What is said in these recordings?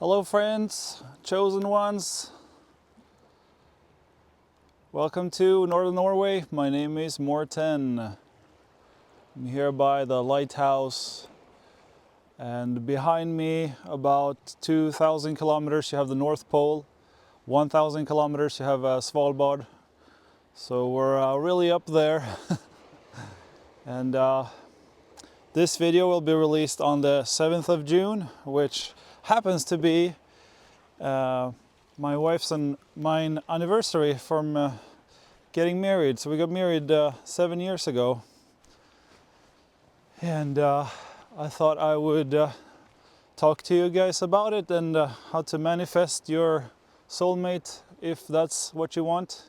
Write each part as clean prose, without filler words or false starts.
Hello friends, chosen ones. Welcome to Northern Norway. My name is Morten. I'm here by the lighthouse, and behind me about 2,000 kilometers you have the North Pole, 1,000 kilometers you have Svalbard. So we're really up there. And this video will be released on the 7th of June, which happens to be my wife's and mine anniversary from getting married. So we got married 7 years ago, and I thought I would talk to you guys about it and how to manifest your soulmate if that's what you want.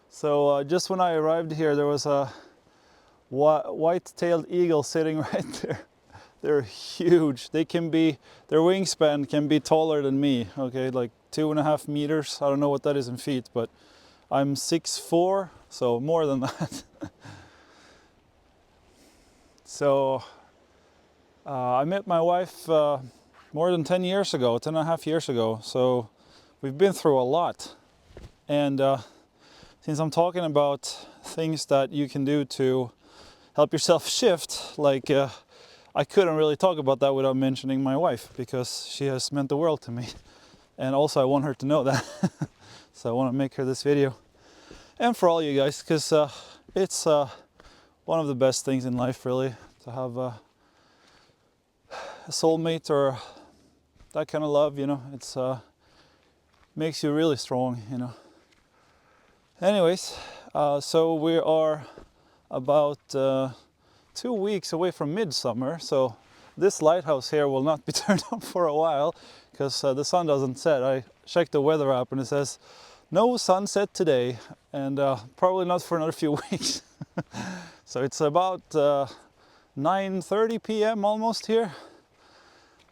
So just when I arrived here, there was a white-tailed eagle sitting right there. They're huge. Their wingspan can be taller than me, okay, like 2.5 meters. I don't know what that is in feet, but I'm 6'4", so more than that. So I met my wife more than 10 years ago, 10.5 years ago. So we've been through a lot. And since I'm talking about things that you can do to help yourself shift, like I couldn't really talk about that without mentioning my wife, because she has meant the world to me. And also I want her to know that. So I want to make her this video. And for all you guys, because it's one of the best things in life, really, to have a soulmate or that kind of love, you know. It's makes you really strong, you know. Anyways, so we are about 2 weeks away from midsummer, so this lighthouse here will not be turned on for a while because the sun doesn't set. I checked the weather app and it says no sunset today, and probably not for another few weeks. So it's about 9:30 p.m. almost here,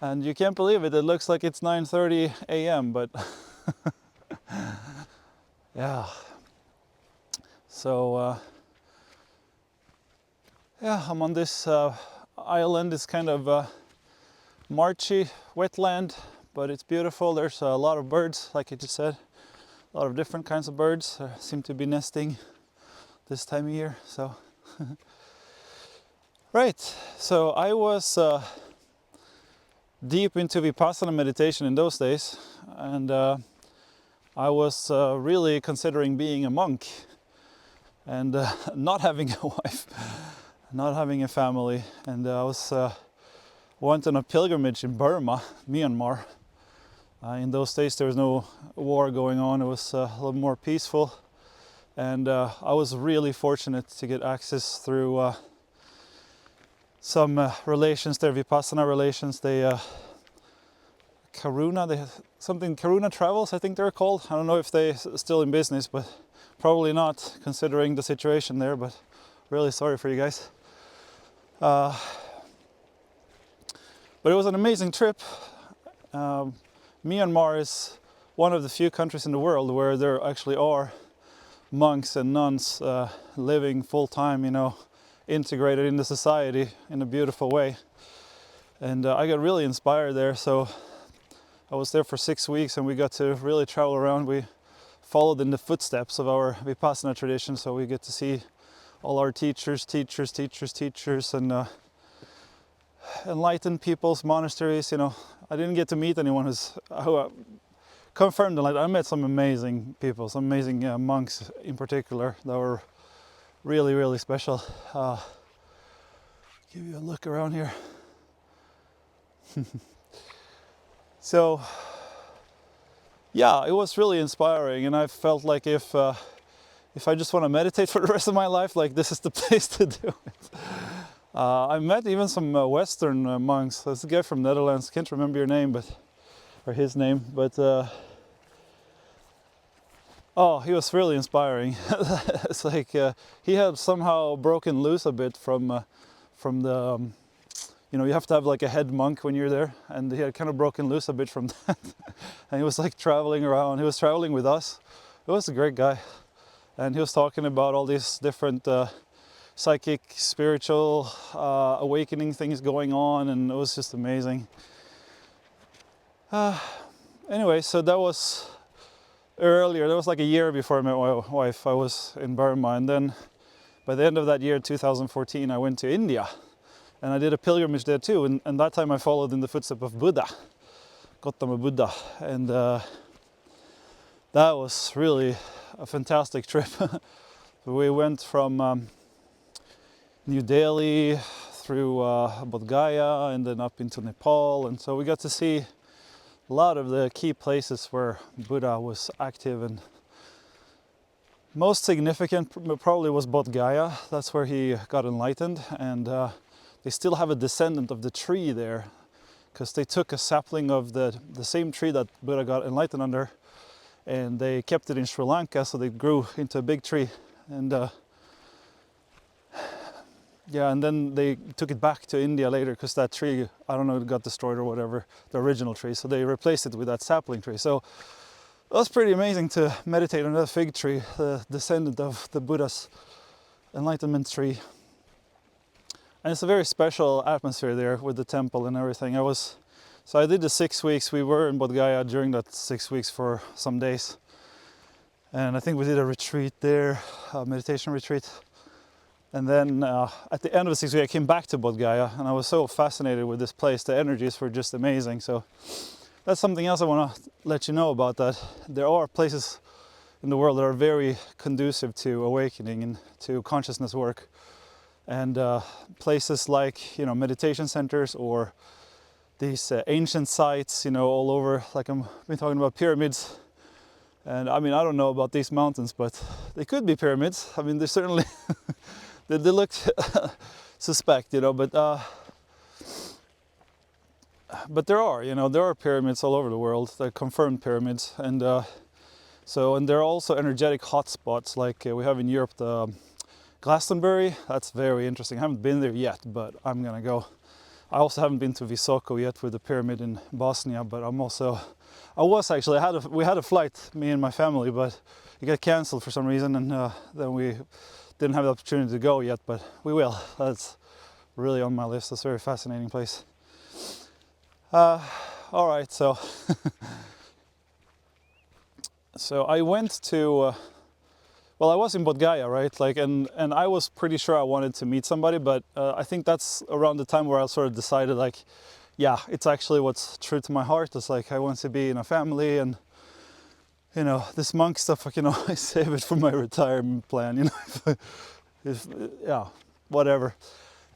and you can't believe it, it looks like it's 9:30 a.m. but yeah. So yeah, I'm on this island. It's kind of marshy wetland, but it's beautiful. There's a lot of birds, like I just said, a lot of different kinds of birds seem to be nesting this time of year. So right, so I was deep into Vipassana meditation in those days, and I was really considering being a monk and not having a wife, not having a family, and I was went on a pilgrimage in Burma, Myanmar. In those days there was no war going on, it was a little more peaceful, and I was really fortunate to get access through some relations there, Vipassana relations. They Karuna Travels, I think they're called. I don't know if they're still in business, but probably not, considering the situation there, but really sorry for you guys. But it was an amazing trip. Myanmar is one of the few countries in the world where there actually are monks and nuns living full-time, you know, integrated into society in a beautiful way. And I got really inspired there, so I was there for 6 weeks and we got to really travel around. We followed in the footsteps of our Vipassana tradition, so we get to see all our teachers, and enlightened people's monasteries. You know, I didn't get to meet anyone who confirmed enlightenment. I met some amazing people, some amazing monks in particular that were really, really special. Give you a look around here. So yeah, it was really inspiring, and I felt like if I just want to meditate for the rest of my life, like this is the place to do it. I met even some Western monks. There's a guy from Netherlands, can't remember your name, or his name, but oh, he was really inspiring. It's like he had somehow broken loose a bit from the you know, you have to have like a head monk when you're there, and he had kind of broken loose a bit from that. And he was like traveling around. He was traveling with us. He was a great guy, and he was talking about all these different psychic, spiritual, awakening things going on, and it was just amazing. anyway, so that was earlier. That was like a year before I met my wife. I was in Burma, and then by the end of that year, 2014, I went to India, and I did a pilgrimage there too. And that time I followed in the footsteps of Buddha, Gautama Buddha, and that was really a fantastic trip. We went from New Delhi through Bodh Gaya and then up into Nepal, and so we got to see a lot of the key places where Buddha was active, and most significant probably was Bodh Gaya. That's where he got enlightened, and they still have a descendant of the tree there, because they took a sapling of the same tree that Buddha got enlightened under, and they kept it in Sri Lanka, so they grew into a big tree. And yeah, and then they took it back to India later, because that tree, I don't know, it got destroyed or whatever, the original tree, so they replaced it with that sapling tree. So it was pretty amazing to meditate on that fig tree, the descendant of the Buddha's enlightenment tree. And it's a very special atmosphere there with the temple and everything. So I did the 6 weeks. We were in Bodh Gaya during that 6 weeks for some days. And I think we did a retreat there, a meditation retreat. And then at the end of the 6 weeks, I came back to Bodh Gaya, and I was so fascinated with this place. The energies were just amazing. So that's something else I want to let you know about, that there are places in the world that are very conducive to awakening and to consciousness work. And places like, you know, meditation centers, or these ancient sites, you know, all over, like I've been talking about pyramids. And I mean, I don't know about these mountains, but they could be pyramids. I mean, they certainly, they look suspect, you know, but there are, you know, there are pyramids all over the world. They're confirmed pyramids. And and there are also energetic hotspots, like we have in Europe, the Glastonbury. That's very interesting. I haven't been there yet, but I'm gonna go. I also haven't been to Visoko yet with the pyramid in Bosnia, but we had a flight, me and my family, but it got cancelled for some reason, and then we didn't have the opportunity to go yet, but we will. That's really on my list. That's a very fascinating place. All right, so so I went to well, I was in Bodh Gaya, right? Like, and I was pretty sure I wanted to meet somebody, but I think that's around the time where I sort of decided, like, yeah, it's actually what's true to my heart. It's like I want to be in a family, and you know, this monk stuff, I can always save it for my retirement plan, you know. Yeah, whatever.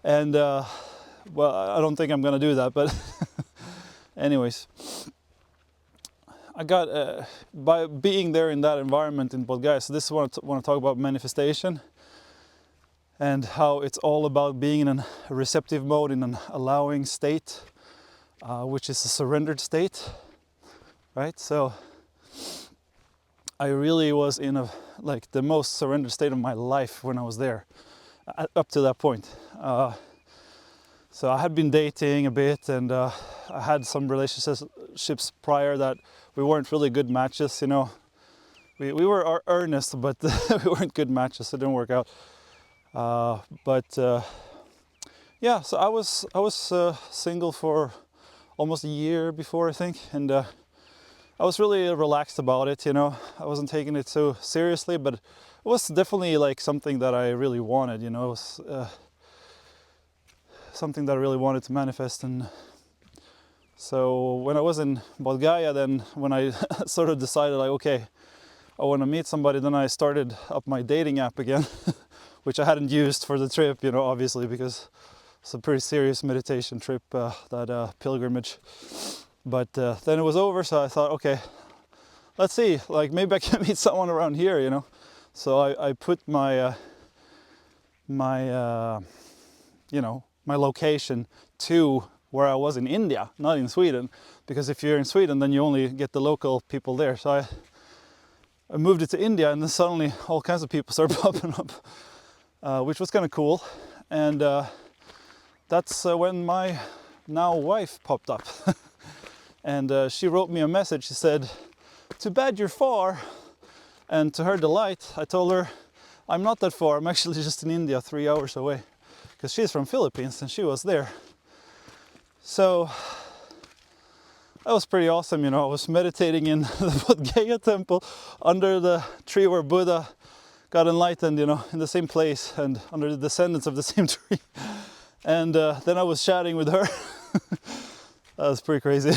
And well, I don't think I'm gonna do that, but anyways. I got, by being there in that environment in Bodh Gaya, so this is what I want to talk about, manifestation, and how it's all about being in a receptive mode, in an allowing state, which is a surrendered state, right? So I really was in like the most surrendered state of my life when I was there, up to that point. So I had been dating a bit, and I had some relationships prior that we weren't really good matches, you know. We were earnest, but we weren't good matches, so it didn't work out. Yeah, so I was single for almost a year before, I think, and I was really relaxed about it, you know. I wasn't taking it so seriously, but it was definitely like something that I really wanted, you know. It was something that I really wanted to manifest. And so when I was in Bodh Gaya, then when I sort of decided, like, okay, I want to meet somebody, then I started up my dating app again, which I hadn't used for the trip, you know, obviously, because it's a pretty serious meditation trip, that pilgrimage. But then it was over, so I thought, okay, let's see, like, maybe I can meet someone around here, you know. So I put my you know, my location to where I was in India, not in Sweden, because if you're in Sweden, then you only get the local people there. So I moved it to India, and then suddenly all kinds of people started popping up, which was kind of cool. And that's when my now wife popped up. And she wrote me a message. She said, "Too bad you're far." And to her delight, I told her, I'm not that far. I'm actually just in India, 3 hours away, because she's from Philippines and she was there. So that was pretty awesome. You know, I was meditating in the Bodh Gaya temple under the tree where Buddha got enlightened, you know, in the same place and under the descendants of the same tree. And then I was chatting with her. That was pretty crazy.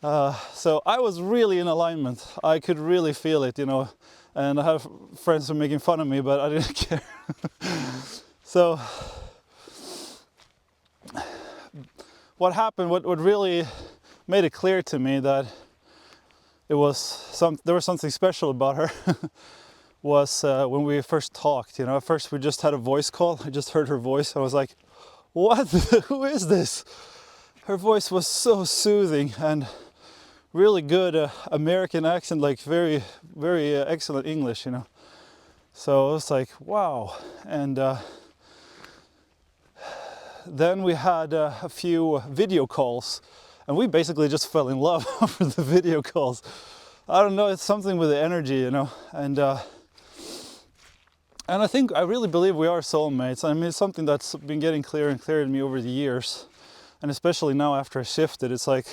So I was really in alignment. I could really feel it, you know. And I have friends who are making fun of me, but I didn't care. So what happened, what really made it clear to me that there was something special about her was when we first talked. You know, at first we just had a voice call. I just heard her voice. I was like, what? Who is this? Her voice was so soothing and really good American accent, like very, very excellent English, you know. So I was like, wow. And then we had a few video calls, and we basically just fell in love over the video calls. I don't know, it's something with the energy, you know. And I really believe we are soulmates. I mean, it's something that's been getting clearer and clearer to me over the years. And especially now after I shifted, it's like,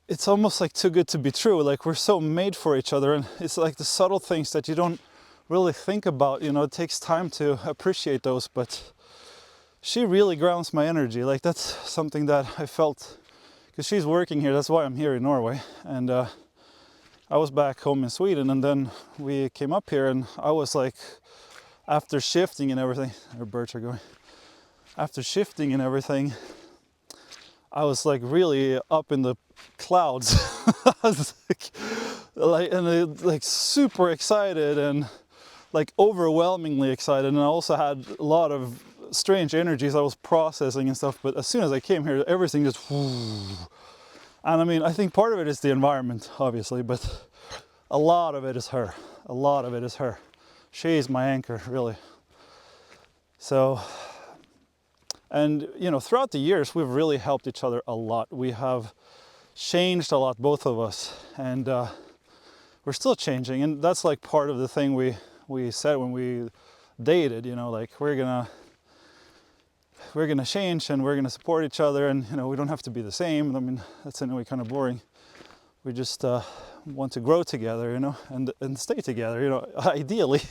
it's almost like too good to be true. Like, we're so made for each other, and it's like the subtle things that you don't really think about, you know. It takes time to appreciate those, but she really grounds my energy. Like, that's something that I felt, because she's working here. That's why I'm here in Norway. And I was back home in Sweden, and then we came up here, and I was like, after shifting and everything, our birds are going. After shifting and everything, I was like really up in the clouds. I was like super excited and like overwhelmingly excited. And I also had a lot of strange energies I was processing and stuff. But as soon as I came here, everything just whoo. And I mean, I think part of it is the environment, obviously, but a lot of it is her. A lot of it is her. She is my anchor, really. So, and you know, throughout the years, we've really helped each other a lot. We have changed a lot, both of us, and we're still changing. And that's like part of the thing we said when we dated. You know, like we're gonna change and we're gonna support each other, and you know, we don't have to be the same. I mean, that's in a way kind of boring. We just want to grow together, you know, and stay together, you know, ideally.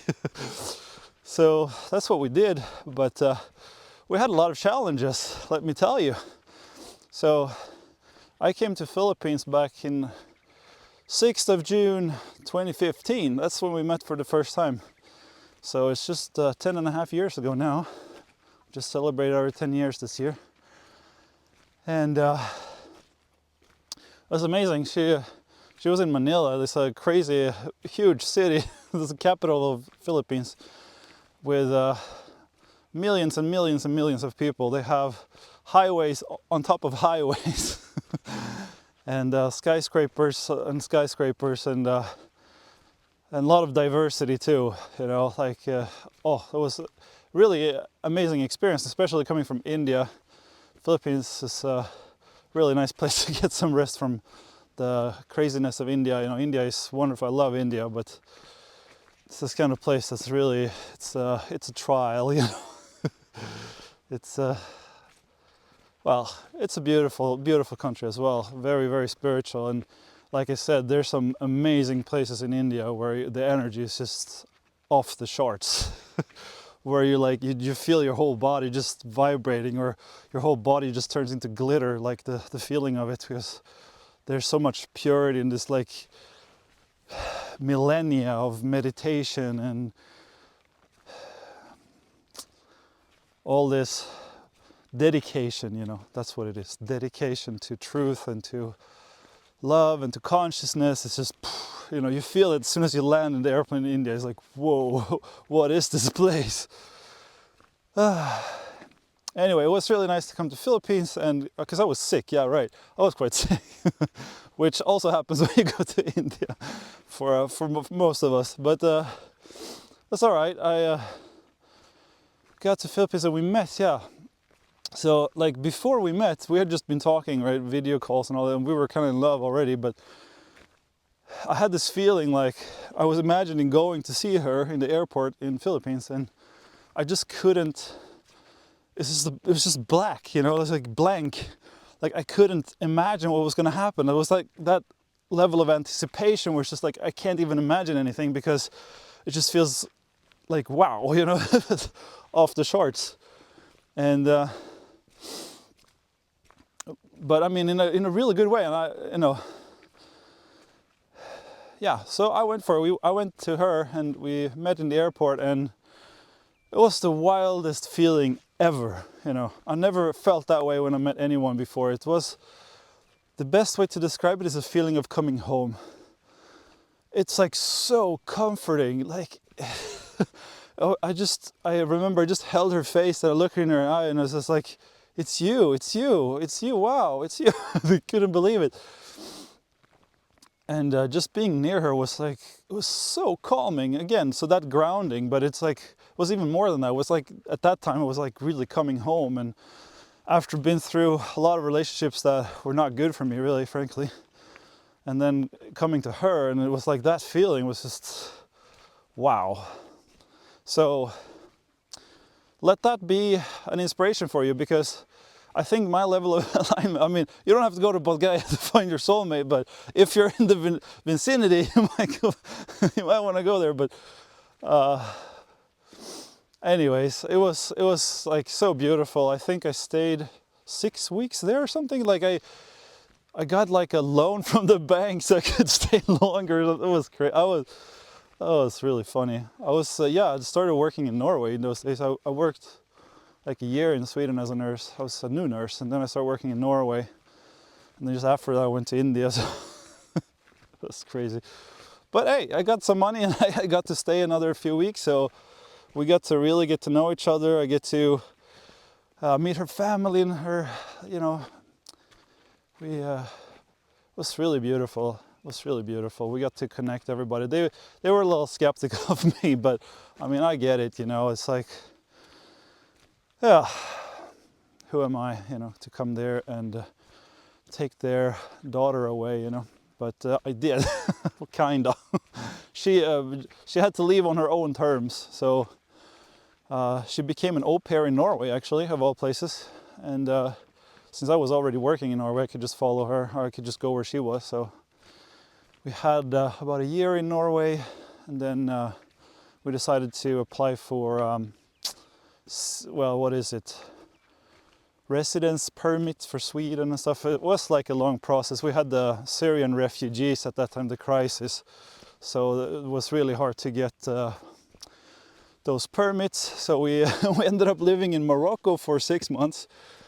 So that's what we did, but we had a lot of challenges, let me tell you. So I came to Philippines back in 6th of June 2015. That's when we met for the first time. So it's just 10 and a half years ago now. Just celebrated our 10 years this year. And it was amazing. She was in Manila, this crazy, huge city, this the capital of Philippines, with millions and millions and millions of people. They have highways on top of highways, and skyscrapers and skyscrapers, and a lot of diversity too. You know, like it was a really amazing experience, especially coming from India. Philippines is a really nice place to get some rest from the craziness of India. You know, India is wonderful. I love India, but it's this kind of place that's really, it's a trial, you know. It's it's a beautiful, beautiful country as well. Very, very spiritual. And like I said, there's some amazing places in India where the energy is just off the charts. Where you like, you feel your whole body just vibrating, or your whole body just turns into glitter, like the feeling of it, because there's so much purity in this, like, millennia of meditation and all this dedication, you know, that's what it is. Dedication to truth and to love and to consciousness. It's just, you know, you feel it as soon as you land in the airplane in India. It's like, whoa, what is this place? Anyway, it was really nice to come to Philippines, and because I was sick, yeah, right, I was quite sick, which also happens when you go to India for most of us. But that's all right. I got to Philippines and we met, yeah. So like before we met, we had just been talking, right, video calls and all that, and we were kind of in love already. But I had this feeling like I was imagining going to see her in the airport in Philippines, and I just couldn't. It was just black, you know. It was like blank. like I couldn't imagine what was going to happen. It was like that level of anticipation where it's just like I can't even imagine anything because it just feels like wow, you know, off the charts. And but I mean, in a really good way. And I, you know, yeah. So I went to her and we met in the airport, and it was the wildest feeling ever. You know, I never felt that way when I met anyone before. It was the best way to describe it is a feeling of coming home. It's like so comforting. Like oh, I remember I just held her face and I looked in her eye and I was just like, it's you, it's you, it's you, wow, it's you. I couldn't believe it. And just being near her was like, it was so calming again. So that grounding, but it's like, it was even more than that. It was like, at that time, it was like really coming home. And after being through a lot of relationships that were not good for me, really, frankly, and then coming to her, and it was like that feeling was just, wow. So let that be an inspiration for you, because I think my level of alignment, I mean, you don't have to go to Bulgaria to find your soulmate, but if you're in the vicinity, you might want to go there. But anyways, it was like so beautiful. I think I stayed 6 weeks there or something. Like I got like a loan from the bank so I could stay longer. It was crazy. Oh, it's really funny. I started working in Norway in those days. I worked like a year in Sweden as a nurse. I was a new nurse, and then I started working in Norway. And then just after that I went to India, so that's crazy. But hey, I got some money and I got to stay another few weeks, so we got to really get to know each other. I get to meet her family and her, you know, it was really beautiful. It was really beautiful. We got to connect everybody. They were a little skeptical of me, but I mean, I get it, you know. It's like, yeah, who am I, you know, to come there and take their daughter away, you know? But I did, kind of. She had to leave on her own terms, so she became an au pair in Norway, actually, of all places. And since I was already working in Norway, I could just follow her, or I could just go where she was. So we had about a year in Norway, and then we decided to apply for, well, what is it? Residence permit for Sweden and stuff. It was like a long process. We had the Syrian refugees at that time, the crisis. So it was really hard to get those permits. So we, we ended up living in Morocco for 6 months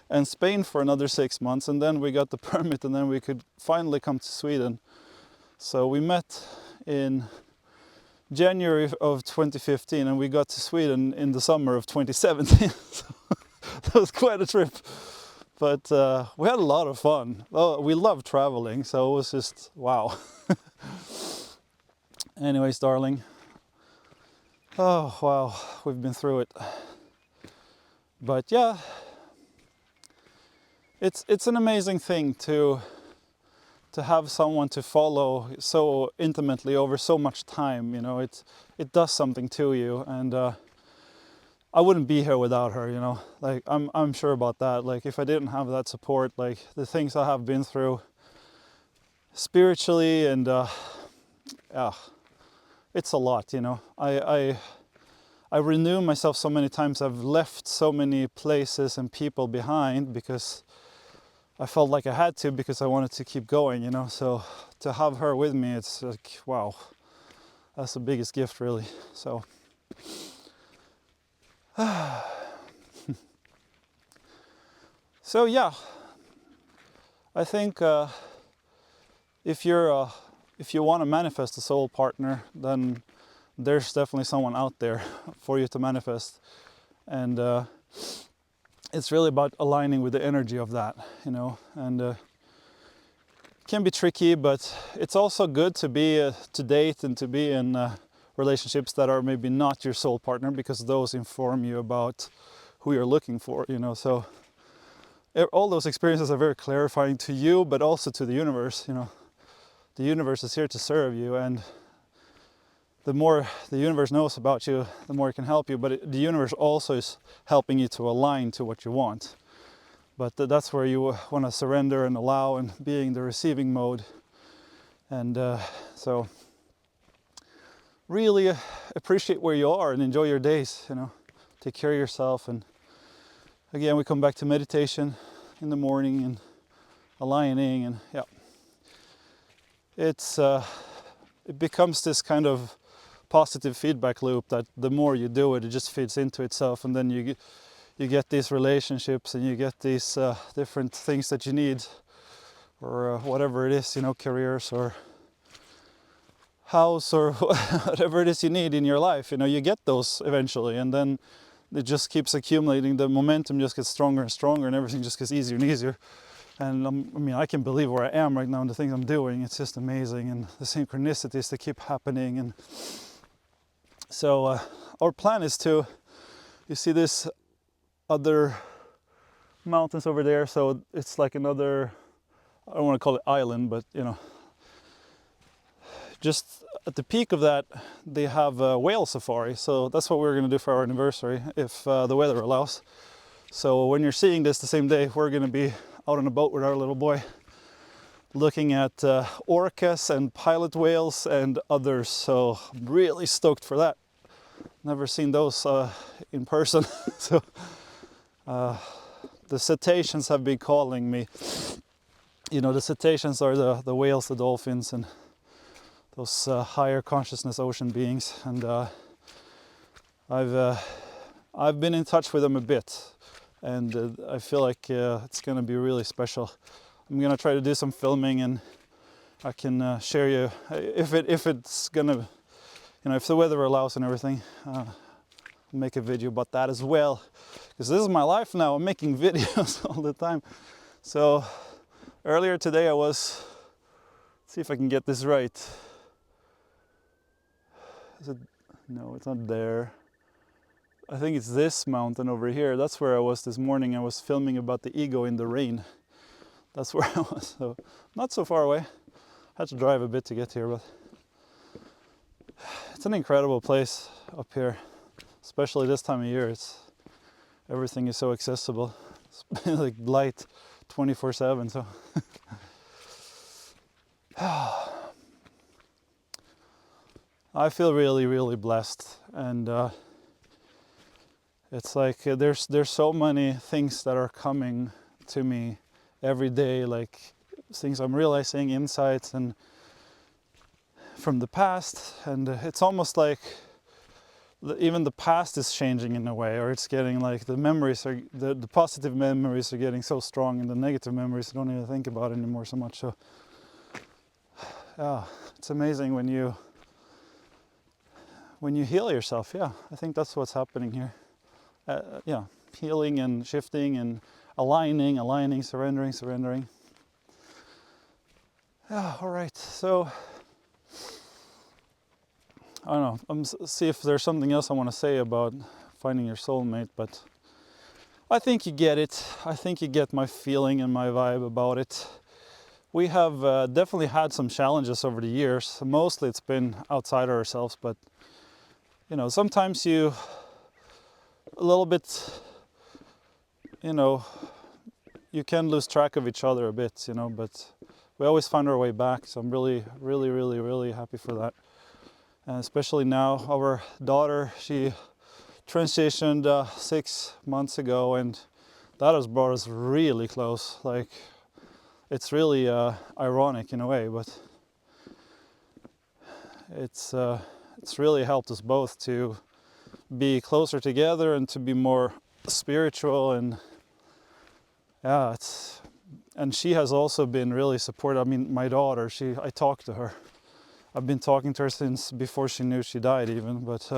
and Spain for another 6 months. And then we got the permit, and then we could finally come to Sweden. So we met in January of 2015 and we got to Sweden in the summer of 2017. So that was quite a trip. But we had a lot of fun. Oh, we love traveling, so it was just wow. Anyways, darling. Oh, wow, we've been through it. But yeah, it's an amazing thing to have someone to follow so intimately over so much time, you know. It does something to you, and I wouldn't be here without her, you know. Like I'm sure about that. Like if I didn't have that support, like the things I have been through spiritually, and yeah, it's a lot, you know. I renew myself so many times. I've left so many places and people behind because I felt like I had to, because I wanted to keep going, you know. So to have her with me, it's like, wow, that's the biggest gift, really. So so yeah, I think if you want to manifest a soul partner, then there's definitely someone out there for you to manifest, and it's really about aligning with the energy of that, you know. And it can be tricky, but it's also good to be to date and to be in relationships that are maybe not your soul partner, because those inform you about who you're looking for, you know. So all those experiences are very clarifying to you, but also to the universe, you know. The universe is here to serve you, and the more the universe knows about you, the more it can help you. But the universe also is helping you to align to what you want. But that's where you want to surrender and allow and be in the receiving mode. And so really appreciate where you are and enjoy your days, you know, take care of yourself. And again, we come back to meditation in the morning and aligning, and yeah, it becomes this kind of positive feedback loop that the more you do it, it just feeds into itself, and then you get these relationships and you get these different things that you need, or whatever it is, you know, careers or house or whatever it is you need in your life, you know, you get those eventually, and then it just keeps accumulating. The momentum just gets stronger and stronger, and everything just gets easier and easier. And I mean, I can believe where I am right now and the things I'm doing. It's just amazing, and the synchronicities that keep happening. And so our plan is to, you see this other mountains over there, so it's like another, I don't want to call it island, but you know, just at the peak of that they have a whale safari. So that's what we're going to do for our anniversary, if the weather allows. So when you're seeing this the same day, we're going to be out on a boat with our little boy, looking at orcas and pilot whales and others. So I'm really stoked for that. Never seen those in person. So the cetaceans have been calling me. You know, the cetaceans are the whales, the dolphins, and those higher consciousness ocean beings. And I've been in touch with them a bit, and I feel like it's going to be really special. I'm going to try to do some filming, and I can share you if it's going to, you know, if the weather allows and everything. Make a video about that as well, because this is my life now. I'm making videos all the time. So earlier today I was, let's see if I can get this right. Is it? No, it's not there. I think it's this mountain over here. That's where I was this morning. I was filming about the ego in the rain. That's where I was. So not so far away. I had to drive a bit to get here, but it's an incredible place up here, especially this time of year. Everything is so accessible. It's like light 24/7. So I feel really, really blessed, and it's like there's so many things that are coming to me every day, like things I'm realizing, insights, and from the past, and it's almost like even the past is changing in a way, or it's getting like the memories are, the positive memories are getting so strong, and the negative memories I don't even think about anymore so much. So yeah, it's amazing when you heal yourself. Yeah, I think that's what's happening here. Yeah, healing and shifting and aligning, surrendering. Yeah, all right. So I don't know. See if there's something else I want to say about finding your soulmate, but I think you get it. I think you get my feeling and my vibe about it. We have definitely had some challenges over the years. Mostly it's been outside ourselves, but you know, sometimes a little bit, you know, you can lose track of each other a bit, you know, but we always find our way back. So I'm really, really, really, really happy for that. And especially now, our daughter, she transitioned 6 months ago, and that has brought us really close. Like, it's really ironic in a way, but it's really helped us both to be closer together and to be more spiritual. And yeah, and she has also been really supportive. I mean, my daughter, I talked to her. I've been talking to her since before she knew she died even, but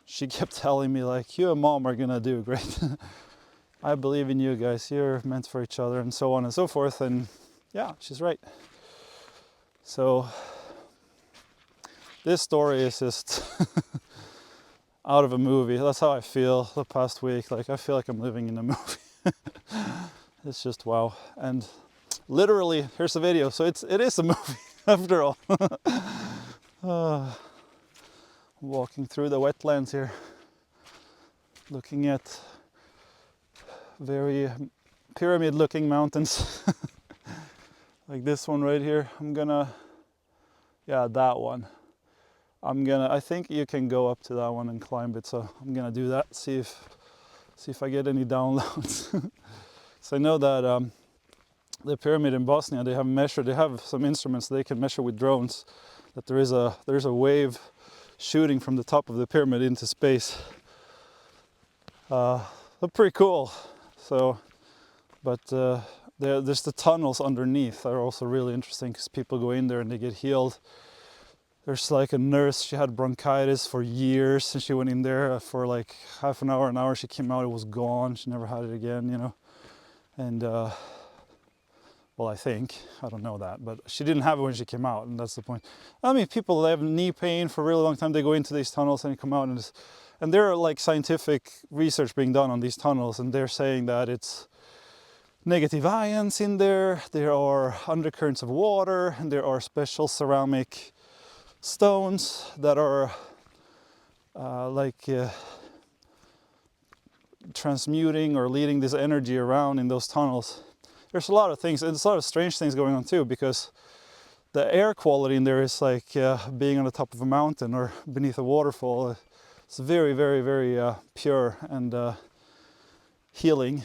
she kept telling me like, you and mom are gonna do great. I believe in you guys, you're meant for each other, and so on and so forth. And yeah, she's right. So this story is just out of a movie. That's how I feel the past week. Like, I feel like I'm living in a movie. It's just wow. And literally, here's the video. So it is a movie after all. Walking through the wetlands here, looking at very pyramid looking mountains. Like this one right here. Yeah, that one. I think you can go up to that one and climb it, so I'm gonna do that, see if I get any downloads. So I know that the pyramid in Bosnia, they have some instruments they can measure with drones, that there's a wave shooting from the top of the pyramid into space. They're pretty cool. So, but there's the tunnels underneath that are also really interesting, because people go in there and they get healed. There's like a nurse, she had bronchitis for years, and she went in there for like half an hour, she came out, it was gone, she never had it again, you know. And well, I don't know that, but she didn't have it when she came out, and that's the point. I mean, people, they have knee pain for a really long time, they go into these tunnels and they come out, and there are like scientific research being done on these tunnels, and they're saying that it's negative ions in there are undercurrents of water, and there are special ceramic stones that are transmuting or leading this energy around in those tunnels. There's a lot of things, and there's a lot of strange things going on too, because the air quality in there is like being on the top of a mountain or beneath a waterfall. It's very, very, very pure and healing.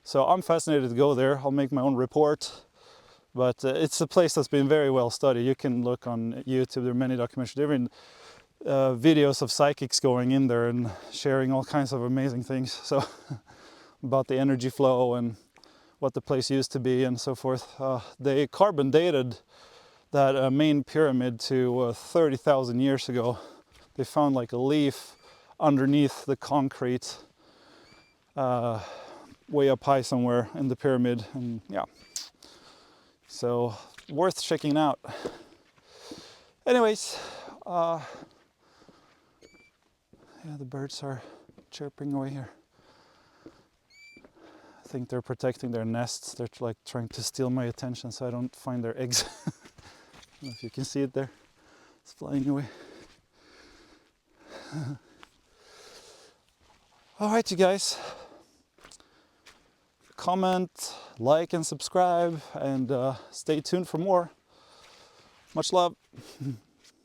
So I'm fascinated to go there. I'll make my own report. But it's a place that's been very well studied. You can look on YouTube, there are many documentaries, there are videos of psychics going in there and sharing all kinds of amazing things. So about the energy flow and what the place used to be and so forth. They carbon dated that main pyramid to 30,000 years ago. They found like a leaf underneath the concrete way up high somewhere in the pyramid, and yeah. So worth checking out. Anyways, yeah, the birds are chirping away here. I think they're protecting their nests. They're like trying to steal my attention so I don't find their eggs. I don't know if you can see it there. It's flying away. All right, you guys. Comment, like, and subscribe, and stay tuned for more. Much love.